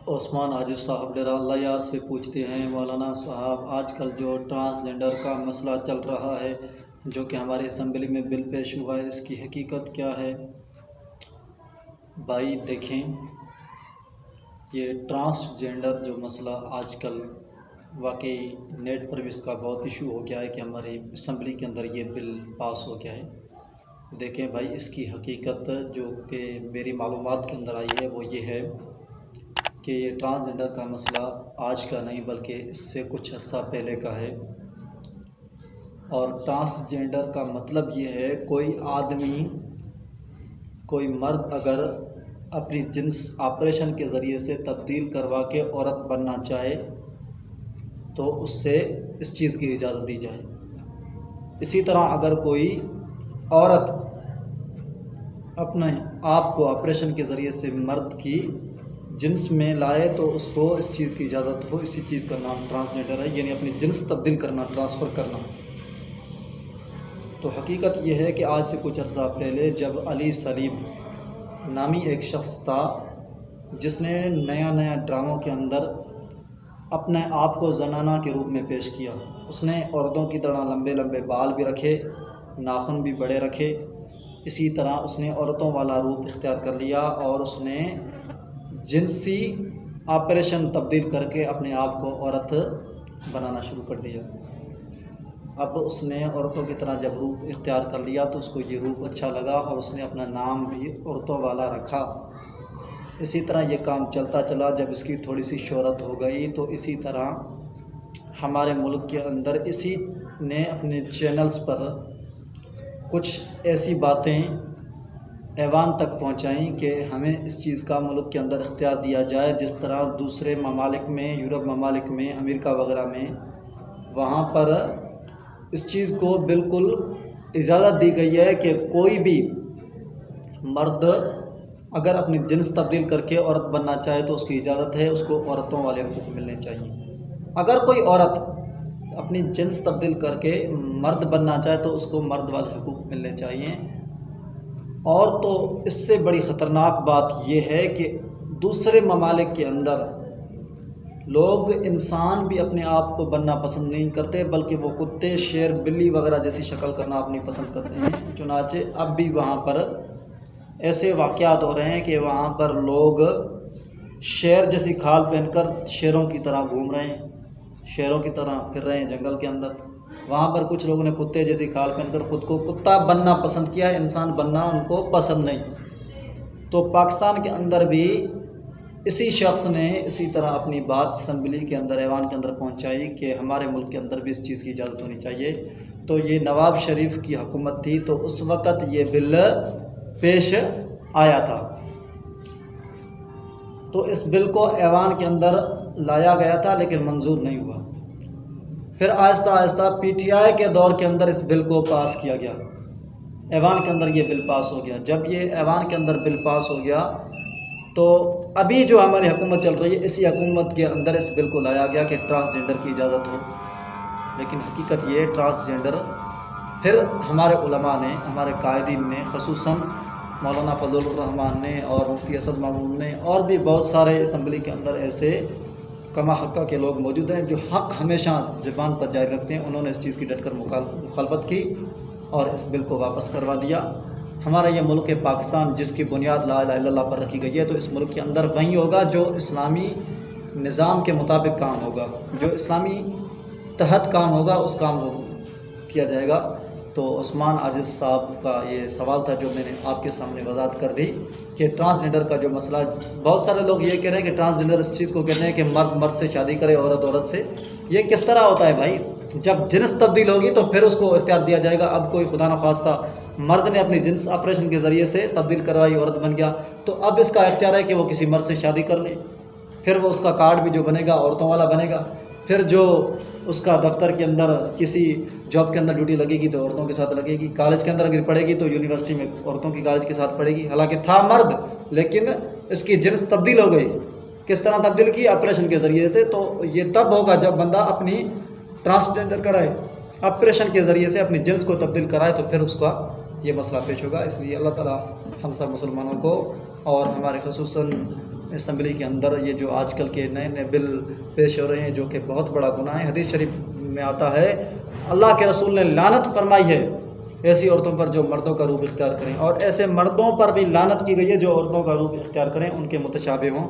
عثمان عاجز صاحب ڈیرہ اللہ یار سے پوچھتے ہیں، مولانا صاحب آج کل جو ٹرانسجنڈر کا مسئلہ چل رہا ہے جو کہ ہماری اسمبلی میں بل پیش ہوا ہے، اس کی حقیقت کیا ہے؟ بھائی دیکھیں، یہ ٹرانسجنڈر جو مسئلہ آج کل واقعی نیٹ پر بھی اس کا بہت ایشو ہو گیا ہے کہ ہماری اسمبلی کے اندر یہ بل پاس ہو گیا ہے۔ دیکھیں بھائی، اس کی حقیقت جو کہ میری معلومات کے اندر آئی ہے وہ یہ ہے کہ یہ ٹرانسجنڈر کا مسئلہ آج کا نہیں بلکہ اس سے کچھ عرصہ پہلے کا ہے۔ اور ٹرانسجنڈر کا مطلب یہ ہے کوئی آدمی، کوئی مرد اگر اپنی جنس آپریشن کے ذریعے سے تبدیل کروا کے عورت بننا چاہے تو اس سے اس چیز کی اجازت دی جائے۔ اسی طرح اگر کوئی عورت اپنے آپ کو آپریشن کے ذریعے سے مرد کی جنس میں لائے تو اس کو اس چیز کی اجازت ہو۔ اسی چیز کا نام ٹرانسجنڈر ہے، یعنی اپنی جنس تبدیل کرنا، ٹرانسفر کرنا۔ تو حقیقت یہ ہے کہ آج سے کچھ عرصہ پہلے جب علی سلیم نامی ایک شخص تھا جس نے نیا ڈراموں کے اندر اپنے آپ کو زنانہ کے روپ میں پیش کیا، اس نے عورتوں کی طرح لمبے لمبے بال بھی رکھے، ناخن بھی بڑے رکھے، اسی طرح اس نے عورتوں والا روپ اختیار کر لیا اور اس نے جنسی آپریشن تبدیل کر کے اپنے آپ کو عورت بنانا شروع کر دیا۔ اب اس نے عورتوں کی طرح جب روپ اختیار کر لیا تو اس کو یہ روپ اچھا لگا اور اس نے اپنا نام بھی عورتوں والا رکھا۔ اسی طرح یہ کام چلتا چلا، جب اس کی تھوڑی سی شہرت ہو گئی تو اسی طرح ہمارے ملک کے اندر اسی نے اپنے چینلز پر کچھ ایسی باتیں ایوان تک پہنچائیں کہ ہمیں اس چیز کا ملک کے اندر اختیار دیا جائے، جس طرح دوسرے ممالک میں، یورپ ممالک میں، امریکہ وغیرہ میں، وہاں پر اس چیز کو بالکل اجازت دی گئی ہے کہ کوئی بھی مرد اگر اپنی جنس تبدیل کر کے عورت بننا چاہے تو اس کی اجازت ہے، اس کو عورتوں والے حقوق ملنے چاہیے۔ اگر کوئی عورت اپنی جنس تبدیل کر کے مرد بننا چاہے تو اس کو مرد والے حقوق ملنے چاہیے۔ اور تو اس سے بڑی خطرناک بات یہ ہے کہ دوسرے ممالک کے اندر لوگ انسان بھی اپنے آپ کو بننا پسند نہیں کرتے، بلکہ وہ کتے، شیر، بلی وغیرہ جیسی شکل کرنا اپنی پسند کرتے ہیں۔ چنانچہ اب بھی وہاں پر ایسے واقعات ہو رہے ہیں کہ وہاں پر لوگ شیر جیسی کھال پہن کر شیروں کی طرح گھوم رہے ہیں، شیروں کی طرح پھر رہے ہیں جنگل کے اندر۔ وہاں پر کچھ لوگوں نے کتے جیسی کھال پہن کر خود کو کتا بننا پسند کیا ہے، انسان بننا ان کو پسند نہیں۔ تو پاکستان کے اندر بھی اسی شخص نے اسی طرح اپنی بات اسمبلی کے اندر، ایوان کے اندر پہنچائی کہ ہمارے ملک کے اندر بھی اس چیز کی اجازت ہونی چاہیے۔ تو یہ نواب شریف کی حکومت تھی تو اس وقت یہ بل پیش آیا تھا، تو اس بل کو ایوان کے اندر لایا گیا تھا لیکن منظور نہیں ہوا۔ پھر آہستہ آہستہ پی ٹی آئی کے دور کے اندر اس بل کو پاس کیا گیا، ایوان کے اندر یہ بل پاس ہو گیا۔ جب یہ ایوان کے اندر بل پاس ہو گیا تو ابھی جو ہماری حکومت چل رہی ہے اسی حکومت کے اندر اس بل کو لایا گیا کہ ٹرانسجنڈر کی اجازت ہو۔ لیکن حقیقت یہ ٹرانسجنڈر پھر ہمارے علماء نے، ہمارے قائدین نے، خصوصاً مولانا فضل الرحمان نے اور مفتی اسد مامون نے اور بھی بہت سارے اسمبلی کے اندر ایسے کما حقہ کے لوگ موجود ہیں جو حق ہمیشہ زبان پر جاری رکھتے ہیں، انہوں نے اس چیز کی ڈٹ کر مخالفت کی اور اس بل کو واپس کروا دیا۔ ہمارا یہ ملک ہے پاکستان، جس کی بنیاد لا الہ الا اللہ پر رکھی گئی ہے، تو اس ملک کے اندر وہی ہوگا جو اسلامی نظام کے مطابق کام ہوگا، جو اسلامی تحت کام ہوگا اس کام کو کیا جائے گا۔ تو عثمان عاجز صاحب کا یہ سوال تھا جو میں نے آپ کے سامنے وضاحت کر دی کہ ٹرانسجنڈر کا جو مسئلہ، بہت سارے لوگ یہ کہہ رہے ہیں کہ ٹرانسجنڈر اس چیز کو کہتے ہیں کہ مرد مرد سے شادی کرے، عورت عورت سے۔ یہ کس طرح ہوتا ہے بھائی؟ جب جنس تبدیل ہوگی تو پھر اس کو اختیار دیا جائے گا۔ اب کوئی خدا نخواستہ مرد نے اپنی جنس آپریشن کے ذریعے سے تبدیل کروائی، عورت بن گیا، تو اب اس کا اختیار ہے کہ وہ کسی مرد سے شادی کر لے، پھر وہ اس کا کارڈ بھی جو بنے گا عورتوں والا بنے گا، پھر جو اس کا دفتر کے اندر کسی جاب کے اندر ڈیوٹی لگے گی تو عورتوں کے ساتھ لگے گی، کالج کے اندر اگر پڑھے گی تو یونیورسٹی میں عورتوں کی کالج کے ساتھ پڑھے گی، حالانکہ تھا مرد لیکن اس کی جنس تبدیل ہو گئی۔ کس طرح تبدیل کی؟ آپریشن کے ذریعے سے۔ تو یہ تب ہوگا جب بندہ اپنی ٹرانسجنڈر کرائے، آپریشن کے ذریعے سے اپنی جنس کو تبدیل کرائے، تو پھر اس کا یہ مسئلہ پیش ہوگا۔ اس لیے اللہ تعالیٰ ہم سب مسلمانوں کو اور ہمارے خصوصاً اسمبلی کے اندر یہ جو آج کل کے نئے نئے بل پیش ہو رہے ہیں جو کہ بہت بڑا گناہ ہے. حدیث شریف میں آتا ہے اللہ کے رسول نے لعنت فرمائی ہے ایسی عورتوں پر جو مردوں کا روپ اختیار کریں، اور ایسے مردوں پر بھی لعنت کی گئی ہے جو عورتوں کا روپ اختیار کریں، ان کے متشابہ ہوں.